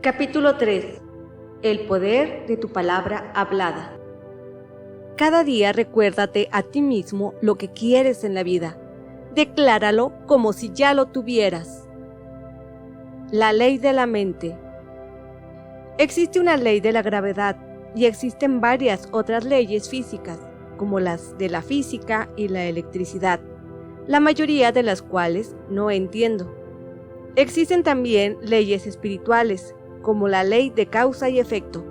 Capítulo 3. El poder de tu palabra hablada. Cada día recuérdate a ti mismo lo que quieres en la vida. Decláralo como si ya lo tuvieras. La ley de la mente. Existe una ley de la gravedad y existen varias otras leyes físicas, como las de la física y la electricidad, la mayoría de las cuales no entiendo. Existen también leyes espirituales, como la ley de causa y efecto.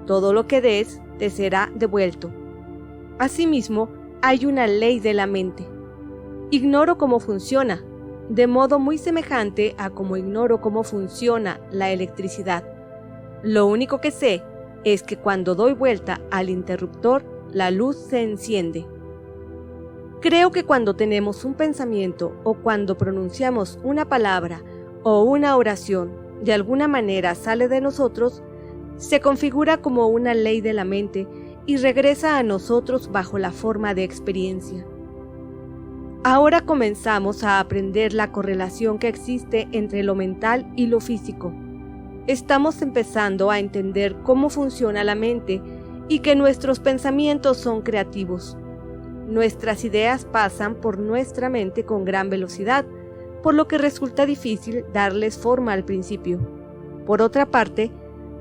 Todo lo que des te será devuelto. Asimismo, hay una ley de la mente. Ignoro cómo funciona, de modo muy semejante a cómo ignoro cómo funciona la electricidad. Lo único que sé es que cuando doy vuelta al interruptor, la luz se enciende. Creo que cuando tenemos un pensamiento o cuando pronunciamos una palabra o una oración, de alguna manera sale de nosotros, se configura como una ley de la mente y regresa a nosotros bajo la forma de experiencia. Ahora comenzamos a aprender la correlación que existe entre lo mental y lo físico. Estamos empezando a entender cómo funciona la mente y que nuestros pensamientos son creativos. Nuestras ideas pasan por nuestra mente con gran velocidad, por lo que resulta difícil darles forma al principio. Por otra parte,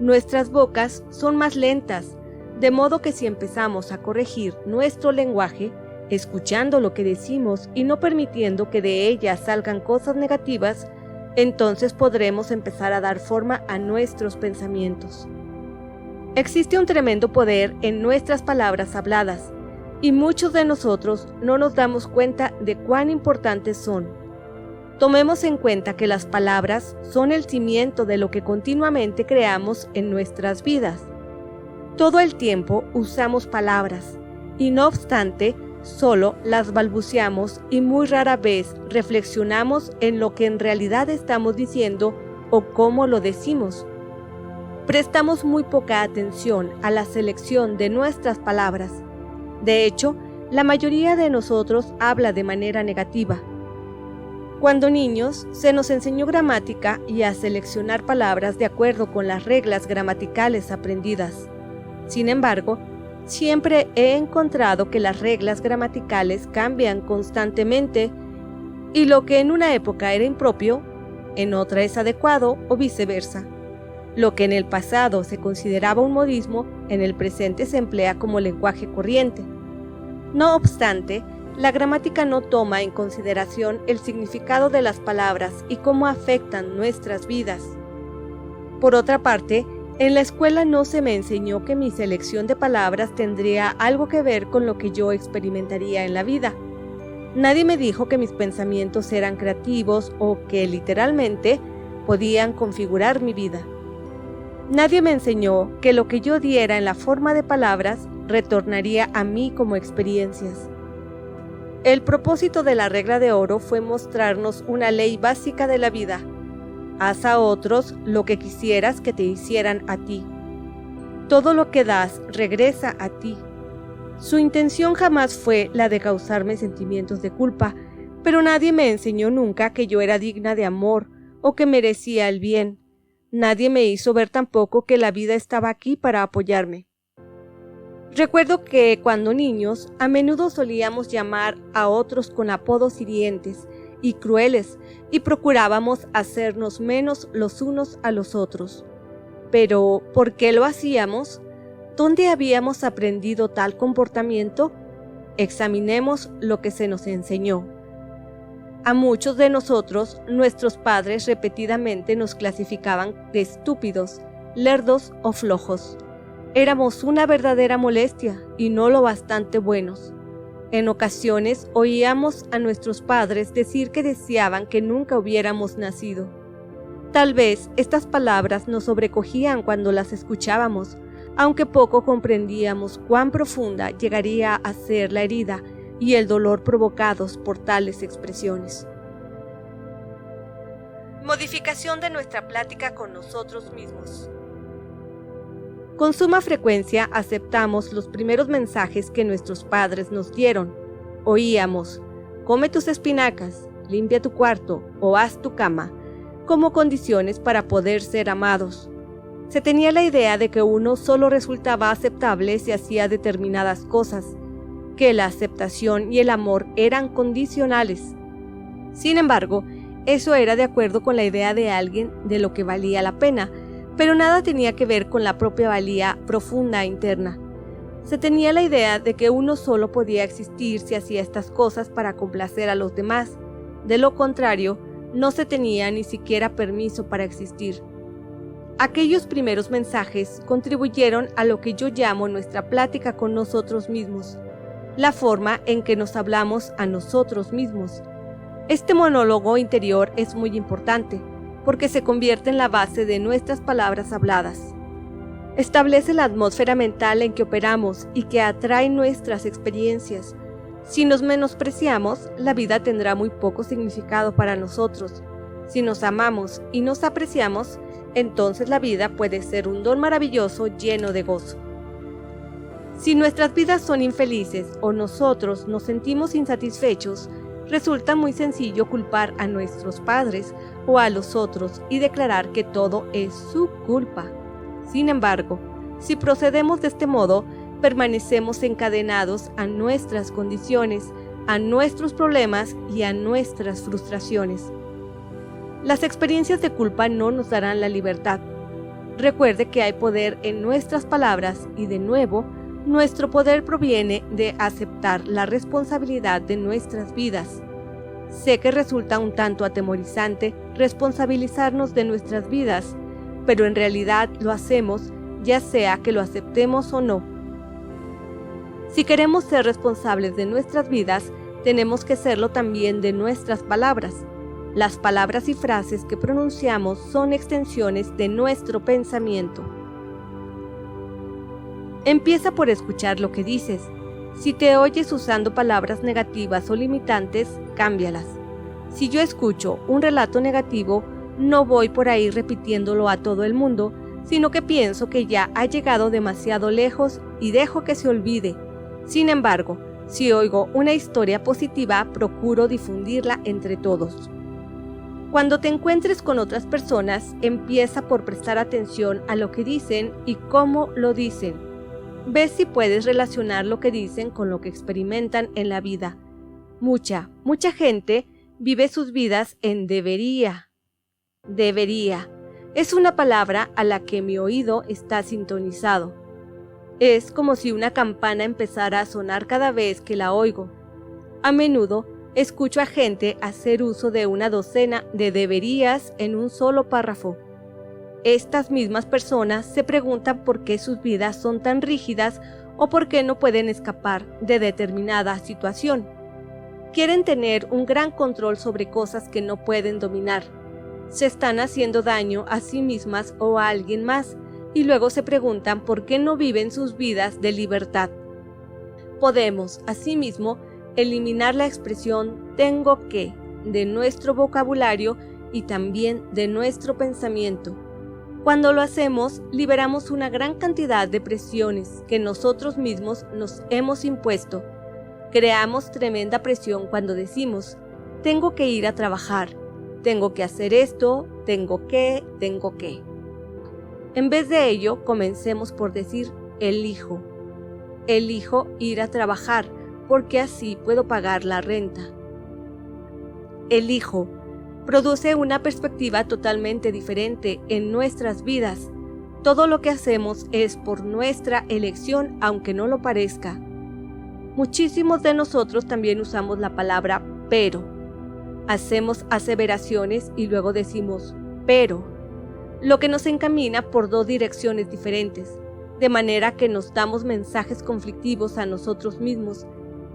nuestras bocas son más lentas, de modo que si empezamos a corregir nuestro lenguaje, escuchando lo que decimos y no permitiendo que de ellas salgan cosas negativas, entonces podremos empezar a dar forma a nuestros pensamientos. Existe un tremendo poder en nuestras palabras habladas, y muchos de nosotros no nos damos cuenta de cuán importantes son. Tomemos en cuenta que las palabras son el cimiento de lo que continuamente creamos en nuestras vidas. Todo el tiempo usamos palabras, y no obstante, solo las balbuceamos y muy rara vez reflexionamos en lo que en realidad estamos diciendo o cómo lo decimos. Prestamos muy poca atención a la selección de nuestras palabras. De hecho, la mayoría de nosotros habla de manera negativa. Cuando niños, se nos enseñó gramática y a seleccionar palabras de acuerdo con las reglas gramaticales aprendidas. Sin embargo, siempre he encontrado que las reglas gramaticales cambian constantemente y lo que en una época era impropio, en otra es adecuado o viceversa. Lo que en el pasado se consideraba un modismo, en el presente se emplea como lenguaje corriente. No obstante, la gramática no toma en consideración el significado de las palabras y cómo afectan nuestras vidas. Por otra parte, en la escuela no se me enseñó que mi selección de palabras tendría algo que ver con lo que yo experimentaría en la vida. Nadie me dijo que mis pensamientos eran creativos o que literalmente podían configurar mi vida. Nadie me enseñó que lo que yo diera en la forma de palabras retornaría a mí como experiencias. El propósito de la regla de oro fue mostrarnos una ley básica de la vida. Haz a otros lo que quisieras que te hicieran a ti. Todo lo que das regresa a ti. Su intención jamás fue la de causarme sentimientos de culpa, pero nadie me enseñó nunca que yo era digna de amor o que merecía el bien. Nadie me hizo ver tampoco que la vida estaba aquí para apoyarme. Recuerdo que cuando niños a menudo solíamos llamar a otros con apodos hirientes y crueles y procurábamos hacernos menos los unos a los otros. Pero, ¿por qué lo hacíamos? ¿Dónde habíamos aprendido tal comportamiento? Examinemos lo que se nos enseñó. A muchos de nosotros, nuestros padres repetidamente nos clasificaban de estúpidos, lerdos o flojos. Éramos una verdadera molestia y no lo bastante buenos. En ocasiones oíamos a nuestros padres decir que deseaban que nunca hubiéramos nacido. Tal vez estas palabras nos sobrecogían cuando las escuchábamos, aunque poco comprendíamos cuán profunda llegaría a ser la herida y el dolor provocados por tales expresiones. Modificación de nuestra plática con nosotros mismos. Con suma frecuencia aceptamos los primeros mensajes que nuestros padres nos dieron. Oíamos, come tus espinacas, limpia tu cuarto o haz tu cama, como condiciones para poder ser amados. Se tenía la idea de que uno solo resultaba aceptable si hacía determinadas cosas, que la aceptación y el amor eran condicionales. Sin embargo, eso era de acuerdo con la idea de alguien de lo que valía la pena, pero nada tenía que ver con la propia valía profunda interna. Se tenía la idea de que uno solo podía existir si hacía estas cosas para complacer a los demás. De lo contrario, no se tenía ni siquiera permiso para existir. Aquellos primeros mensajes contribuyeron a lo que yo llamo nuestra plática con nosotros mismos, la forma en que nos hablamos a nosotros mismos. Este monólogo interior es muy importante, porque se convierte en la base de nuestras palabras habladas. Establece la atmósfera mental en que operamos y que atrae nuestras experiencias. Si nos menospreciamos, la vida tendrá muy poco significado para nosotros. Si nos amamos y nos apreciamos, entonces la vida puede ser un don maravilloso lleno de gozo. Si nuestras vidas son infelices o nosotros nos sentimos insatisfechos, resulta muy sencillo culpar a nuestros padres o a los otros y declarar que todo es su culpa. Sin embargo, si procedemos de este modo, permanecemos encadenados a nuestras condiciones, a nuestros problemas y a nuestras frustraciones. Las experiencias de culpa no nos darán la libertad. Recuerde que hay poder en nuestras palabras y, de nuevo, nuestro poder proviene de aceptar la responsabilidad de nuestras vidas. Sé que resulta un tanto atemorizante responsabilizarnos de nuestras vidas, pero en realidad lo hacemos, ya sea que lo aceptemos o no. Si queremos ser responsables de nuestras vidas, tenemos que serlo también de nuestras palabras. Las palabras y frases que pronunciamos son extensiones de nuestro pensamiento. Empieza por escuchar lo que dices. Si te oyes usando palabras negativas o limitantes, cámbialas. Si yo escucho un relato negativo, no voy por ahí repitiéndolo a todo el mundo, sino que pienso que ya ha llegado demasiado lejos y dejo que se olvide. Sin embargo, si oigo una historia positiva, procuro difundirla entre todos. Cuando te encuentres con otras personas, empieza por prestar atención a lo que dicen y cómo lo dicen. Ve si puedes relacionar lo que dicen con lo que experimentan en la vida. Mucha gente vive sus vidas en debería. Debería. Es una palabra a la que mi oído está sintonizado. Es como si una campana empezara a sonar cada vez que la oigo. A menudo escucho a gente hacer uso de una docena de deberías en un solo párrafo. Estas mismas personas se preguntan por qué sus vidas son tan rígidas o por qué no pueden escapar de determinada situación. Quieren tener un gran control sobre cosas que no pueden dominar. Se están haciendo daño a sí mismas o a alguien más y luego se preguntan por qué no viven sus vidas de libertad. Podemos, asimismo, eliminar la expresión tengo que de nuestro vocabulario y también de nuestro pensamiento. Cuando lo hacemos, liberamos una gran cantidad de presiones que nosotros mismos nos hemos impuesto. Creamos tremenda presión cuando decimos, tengo que ir a trabajar, tengo que hacer esto, tengo que. En vez de ello, comencemos por decir, elijo ir a trabajar, porque así puedo pagar la renta. Elijo produce una perspectiva totalmente diferente en nuestras vidas. Todo lo que hacemos es por nuestra elección, aunque no lo parezca. Muchísimos de nosotros también usamos la palabra pero. Hacemos aseveraciones y luego decimos pero, lo que nos encamina por dos direcciones diferentes, de manera que nos damos mensajes conflictivos a nosotros mismos.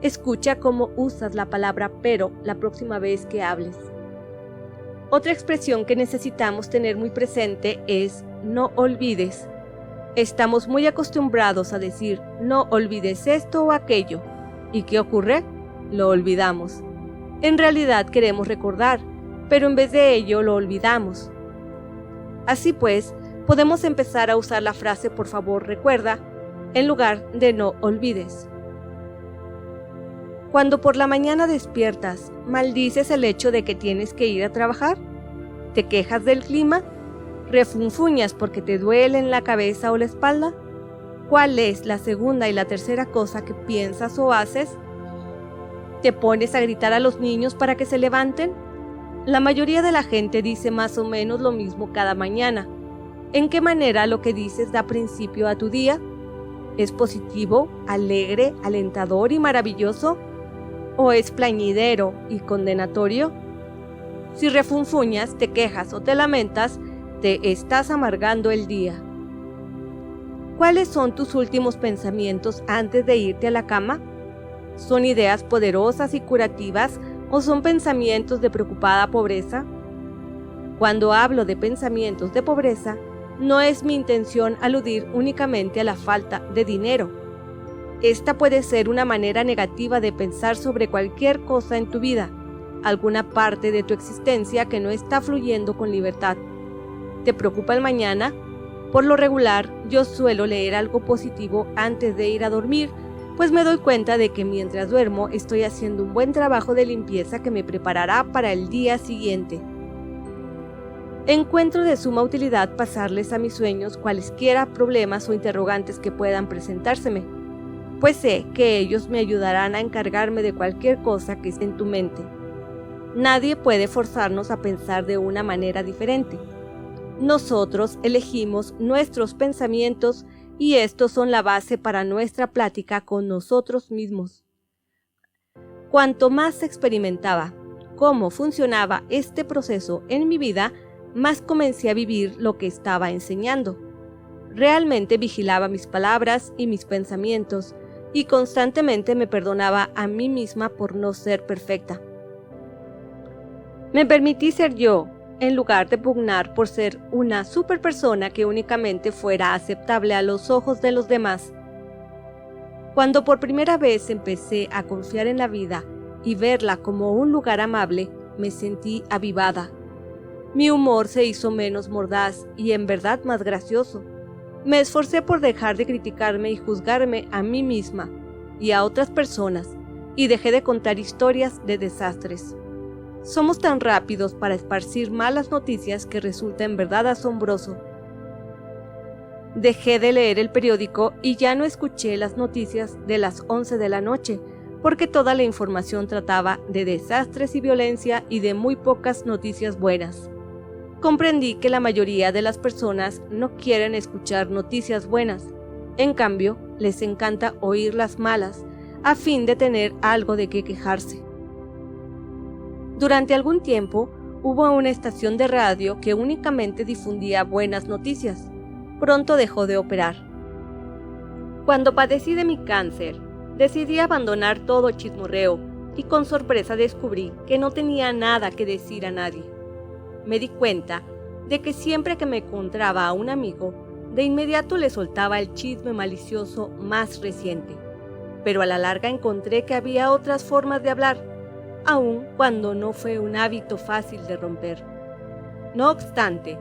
Escucha cómo usas la palabra pero la próxima vez que hables. Otra expresión que necesitamos tener muy presente es no olvides. Estamos muy acostumbrados a decir no olvides esto o aquello. ¿Y qué ocurre? Lo olvidamos. En realidad queremos recordar, pero en vez de ello lo olvidamos. Así pues, podemos empezar a usar la frase por favor recuerda en lugar de no olvides. Cuando por la mañana despiertas, ¿maldices el hecho de que tienes que ir a trabajar? ¿Te quejas del clima? ¿Refunfuñas porque te duele en la cabeza o la espalda? ¿Cuál es la segunda y la tercera cosa que piensas o haces? ¿Te pones a gritar a los niños para que se levanten? La mayoría de la gente dice más o menos lo mismo cada mañana. ¿En qué manera lo que dices da principio a tu día? ¿Es positivo, alegre, alentador y maravilloso? ¿O es plañidero y condenatorio? Si refunfuñas, te quejas o te lamentas, te estás amargando el día. ¿Cuáles son tus últimos pensamientos antes de irte a la cama? ¿Son ideas poderosas y curativas o son pensamientos de preocupada pobreza? Cuando hablo de pensamientos de pobreza, no es mi intención aludir únicamente a la falta de dinero. Esta puede ser una manera negativa de pensar sobre cualquier cosa en tu vida, alguna parte de tu existencia que no está fluyendo con libertad. ¿Te preocupa el mañana? Por lo regular, yo suelo leer algo positivo antes de ir a dormir, pues me doy cuenta de que mientras duermo estoy haciendo un buen trabajo de limpieza que me preparará para el día siguiente. Encuentro de suma utilidad pasarles a mis sueños cualesquiera problemas o interrogantes que puedan presentárseme, pues sé que ellos me ayudarán a encargarme de cualquier cosa que esté en tu mente. Nadie puede forzarnos a pensar de una manera diferente. Nosotros elegimos nuestros pensamientos y estos son la base para nuestra plática con nosotros mismos. Cuanto más experimentaba cómo funcionaba este proceso en mi vida, más comencé a vivir lo que estaba enseñando. Realmente vigilaba mis palabras y mis pensamientos y constantemente me perdonaba a mí misma por no ser perfecta. Me permití ser yo, en lugar de pugnar por ser una superpersona que únicamente fuera aceptable a los ojos de los demás. Cuando por primera vez empecé a confiar en la vida y verla como un lugar amable, me sentí avivada. Mi humor se hizo menos mordaz y en verdad más gracioso. Me esforcé por dejar de criticarme y juzgarme a mí misma y a otras personas, y dejé de contar historias de desastres. Somos tan rápidos para esparcir malas noticias que resulta en verdad asombroso. Dejé de leer el periódico y ya no escuché las noticias de las 11 de la noche, porque toda la información trataba de desastres y violencia y de muy pocas noticias buenas. Comprendí que la mayoría de las personas no quieren escuchar noticias buenas, en cambio, les encanta oír las malas, a fin de tener algo de qué quejarse. Durante algún tiempo, hubo una estación de radio que únicamente difundía buenas noticias. Pronto dejó de operar. Cuando padecí de mi cáncer, decidí abandonar todo chismorreo y con sorpresa descubrí que no tenía nada que decir a nadie. Me di cuenta de que siempre que me encontraba a un amigo, de inmediato le soltaba el chisme malicioso más reciente. Pero a la larga encontré que había otras formas de hablar, aun cuando no fue un hábito fácil de romper. No obstante,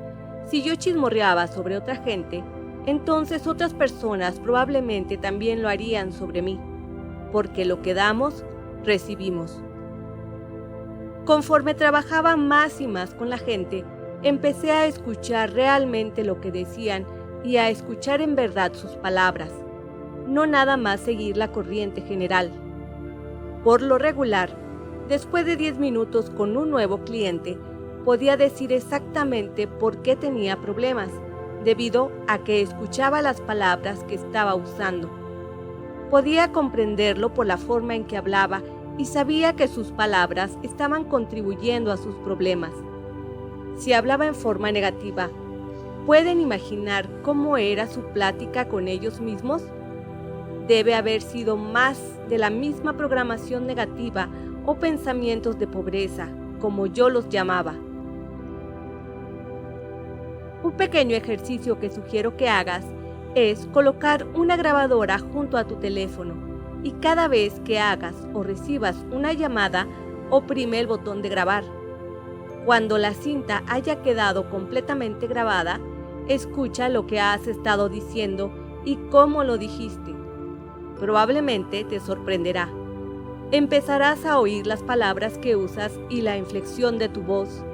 si yo chismorreaba sobre otra gente, entonces otras personas probablemente también lo harían sobre mí, porque lo que damos, recibimos. Conforme trabajaba más y más con la gente, empecé a escuchar realmente lo que decían y a escuchar en verdad sus palabras, no nada más seguir la corriente general. Por lo regular, después de 10 minutos con un nuevo cliente, podía decir exactamente por qué tenía problemas, debido a que escuchaba las palabras que estaba usando. Podía comprenderlo por la forma en que hablaba y sabía que sus palabras estaban contribuyendo a sus problemas. Si hablaba en forma negativa, ¿pueden imaginar cómo era su plática con ellos mismos? Debe haber sido más de la misma programación negativa o pensamientos de pobreza, como yo los llamaba. Un pequeño ejercicio que sugiero que hagas es colocar una grabadora junto a tu teléfono y cada vez que hagas o recibas una llamada, oprime el botón de grabar. Cuando la cinta haya quedado completamente grabada, escucha lo que has estado diciendo y cómo lo dijiste. Probablemente te sorprenderá. Empezarás a oír las palabras que usas y la inflexión de tu voz.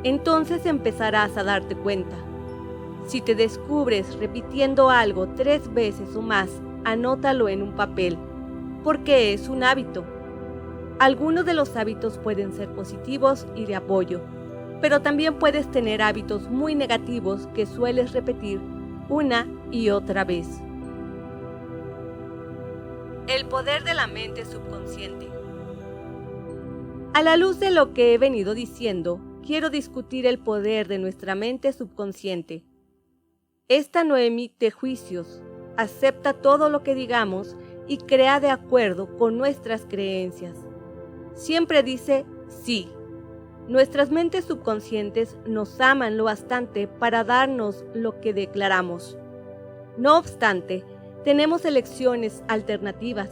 Entonces empezarás a darte cuenta. Si te descubres repitiendo algo 3 veces o más, anótalo en un papel, porque es un hábito. Algunos de los hábitos pueden ser positivos y de apoyo, pero también puedes tener hábitos muy negativos que sueles repetir una y otra vez. El poder de la mente subconsciente. A la luz de lo que he venido diciendo, quiero discutir el poder de nuestra mente subconsciente. Esta no emite juicios, acepta todo lo que digamos y crea de acuerdo con nuestras creencias. Siempre dice sí. Nuestras mentes subconscientes nos aman lo bastante para darnos lo que declaramos. No obstante, tenemos elecciones alternativas.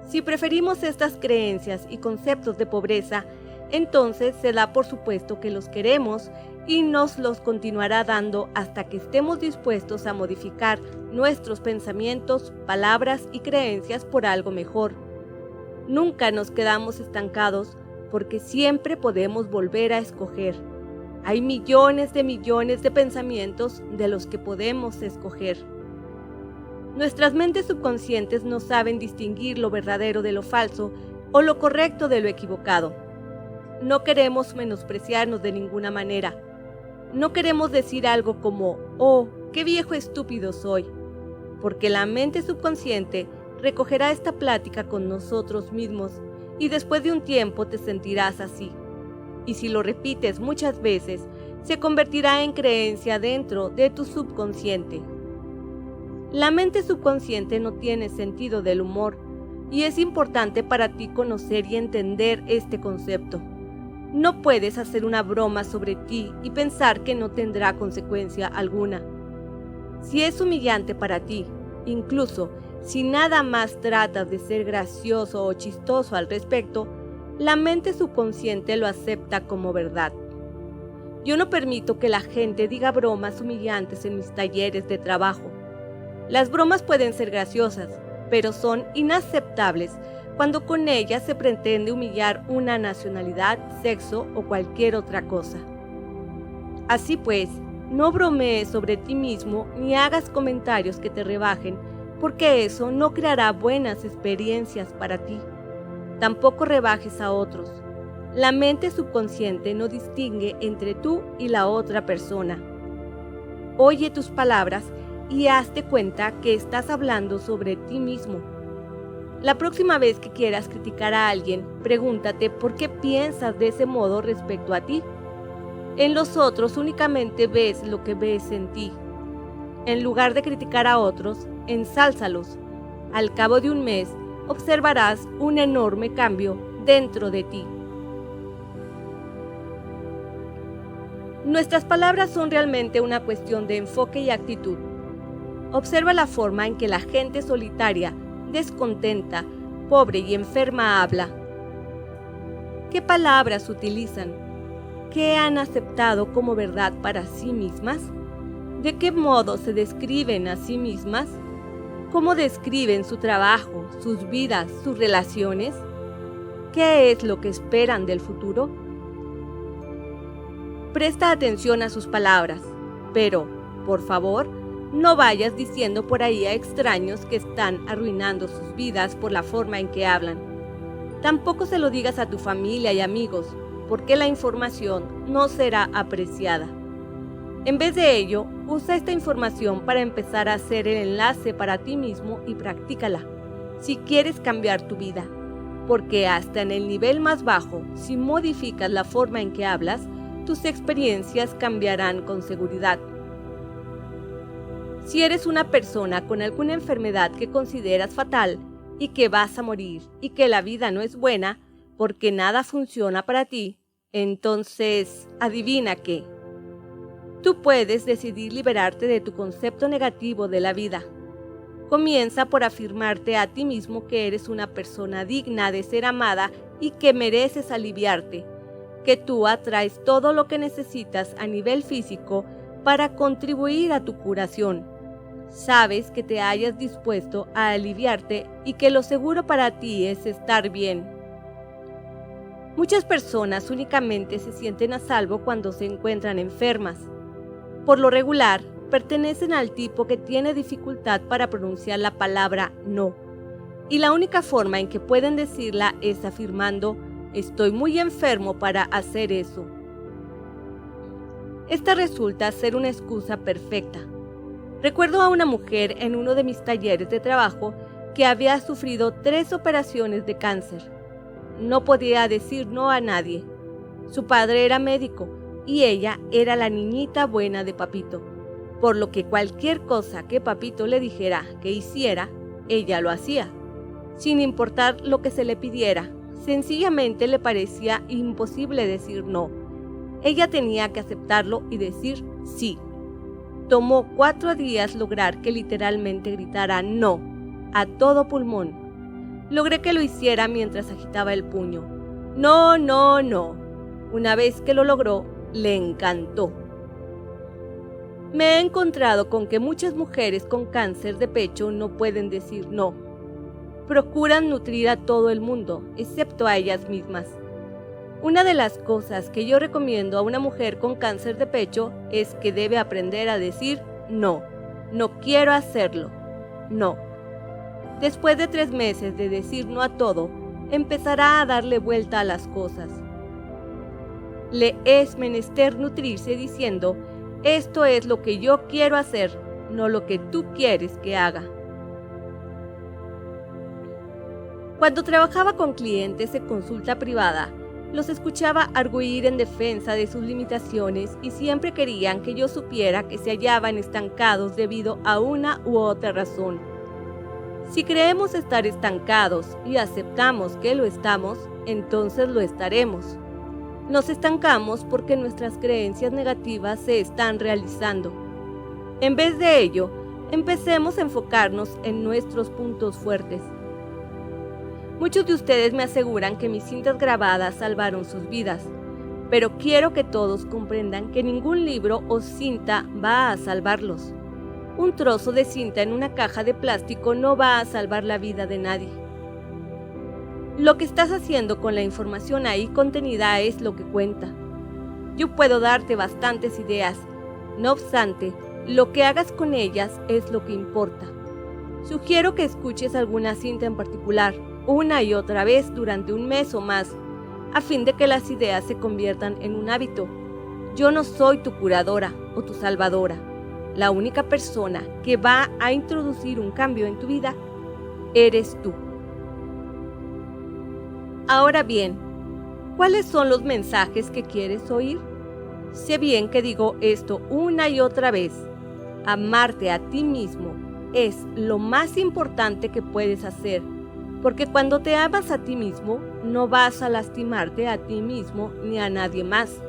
Si preferimos estas creencias y conceptos de pobreza, entonces se da por supuesto que los queremos y nos los continuará dando hasta que estemos dispuestos a modificar nuestros pensamientos, palabras y creencias por algo mejor. Nunca nos quedamos estancados porque siempre podemos volver a escoger. Hay millones de pensamientos de los que podemos escoger. Nuestras mentes subconscientes no saben distinguir lo verdadero de lo falso o lo correcto de lo equivocado. No queremos menospreciarnos de ninguna manera. No queremos decir algo como, oh, qué viejo estúpido soy, porque la mente subconsciente recogerá esta plática con nosotros mismos y después de un tiempo te sentirás así. Y si lo repites muchas veces, se convertirá en creencia dentro de tu subconsciente. La mente subconsciente no tiene sentido del humor y es importante para ti conocer y entender este concepto. No puedes hacer una broma sobre ti y pensar que no tendrá consecuencia alguna. Si es humillante para ti, incluso si nada más tratas de ser gracioso o chistoso al respecto, la mente subconsciente lo acepta como verdad. Yo no permito que la gente diga bromas humillantes en mis talleres de trabajo. Las bromas pueden ser graciosas, pero son inaceptables cuando con ellas se pretende humillar una nacionalidad, sexo o cualquier otra cosa. Así pues, no bromees sobre ti mismo ni hagas comentarios que te rebajen, porque eso no creará buenas experiencias para ti. Tampoco rebajes a otros. La mente subconsciente no distingue entre tú y la otra persona. Oye tus palabras y hazte cuenta que estás hablando sobre ti mismo. La próxima vez que quieras criticar a alguien, pregúntate por qué piensas de ese modo respecto a ti. En los otros únicamente ves lo que ves en ti. En lugar de criticar a otros, ensálzalos. Al cabo de un mes, observarás un enorme cambio dentro de ti. Nuestras palabras son realmente una cuestión de enfoque y actitud. Observa la forma en que la gente solitaria, descontenta, pobre y enferma habla. ¿Qué palabras utilizan? ¿Qué han aceptado como verdad para sí mismas? ¿De qué modo se describen a sí mismas? ¿Cómo describen su trabajo, sus vidas, sus relaciones? ¿Qué es lo que esperan del futuro? Presta atención a sus palabras, pero, por favor, no vayas diciendo por ahí a extraños que están arruinando sus vidas por la forma en que hablan. Tampoco se lo digas a tu familia y amigos, porque la información no será apreciada. En vez de ello, usa esta información para empezar a hacer el enlace para ti mismo y practícala, si quieres cambiar tu vida, porque hasta en el nivel más bajo, si modificas la forma en que hablas, tus experiencias cambiarán con seguridad. Si eres una persona con alguna enfermedad que consideras fatal y que vas a morir y que la vida no es buena porque nada funciona para ti, entonces adivina qué. Tú puedes decidir liberarte de tu concepto negativo de la vida. Comienza por afirmarte a ti mismo que eres una persona digna de ser amada y que mereces aliviarte, que tú atraes todo lo que necesitas a nivel físico para contribuir a tu curación. Sabes que te hayas dispuesto a aliviarte y que lo seguro para ti es estar bien. Muchas personas únicamente se sienten a salvo cuando se encuentran enfermas. Por lo regular, pertenecen al tipo que tiene dificultad para pronunciar la palabra no. Y la única forma en que pueden decirla es afirmando: estoy muy enfermo para hacer eso. Esta resulta ser una excusa perfecta. Recuerdo a una mujer en uno de mis talleres de trabajo que había sufrido 3 operaciones de cáncer. No podía decir no a nadie. Su padre era médico y ella era la niñita buena de Papito, por lo que cualquier cosa que Papito le dijera que hiciera, ella lo hacía, sin importar lo que se le pidiera. Sencillamente le parecía imposible decir no. Ella tenía que aceptarlo y decir sí. Tomó 4 días lograr que literalmente gritara no, a todo pulmón. Logré que lo hiciera mientras agitaba el puño. No, no, no. Una vez que lo logró, le encantó. Me he encontrado con que muchas mujeres con cáncer de pecho no pueden decir no. Procuran nutrir a todo el mundo, excepto a ellas mismas. Una de las cosas que yo recomiendo a una mujer con cáncer de pecho es que debe aprender a decir no. No quiero hacerlo. No. Después de 3 meses de decir no a todo, empezará a darle vuelta a las cosas. Le es menester nutrirse diciendo: esto es lo que yo quiero hacer, no lo que tú quieres que haga. Cuando trabajaba con clientes en consulta privada, los escuchaba argüir en defensa de sus limitaciones y siempre querían que yo supiera que se hallaban estancados debido a una u otra razón. Si creemos estar estancados y aceptamos que lo estamos, entonces lo estaremos. Nos estancamos porque nuestras creencias negativas se están realizando. En vez de ello, empecemos a enfocarnos en nuestros puntos fuertes. Muchos de ustedes me aseguran que mis cintas grabadas salvaron sus vidas, pero quiero que todos comprendan que ningún libro o cinta va a salvarlos. Un trozo de cinta en una caja de plástico no va a salvar la vida de nadie. Lo que estás haciendo con la información ahí contenida es lo que cuenta. Yo puedo darte bastantes ideas, no obstante, lo que hagas con ellas es lo que importa. Sugiero que escuches alguna cinta en particular, una y otra vez durante 1 mes o más, a fin de que las ideas se conviertan en un hábito. Yo no soy tu curadora o tu salvadora. La única persona que va a introducir un cambio en tu vida eres tú. Ahora bien, ¿cuáles son los mensajes que quieres oír? Sé bien que digo esto una y otra vez. Amarte a ti mismo es lo más importante que puedes hacer, porque cuando te amas a ti mismo, no vas a lastimarte a ti mismo ni a nadie más.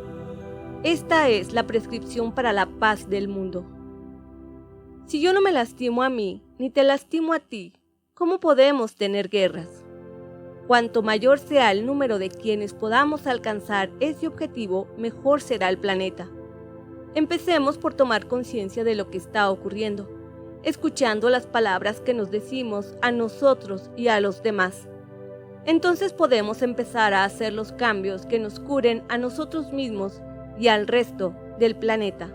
Esta es la prescripción para la paz del mundo. Si yo no me lastimo a mí, ni te lastimo a ti, ¿cómo podemos tener guerras? Cuanto mayor sea el número de quienes podamos alcanzar ese objetivo, mejor será el planeta. Empecemos por tomar conciencia de lo que está ocurriendo, escuchando las palabras que nos decimos a nosotros y a los demás. Entonces podemos empezar a hacer los cambios que nos curen a nosotros mismos y al resto del planeta.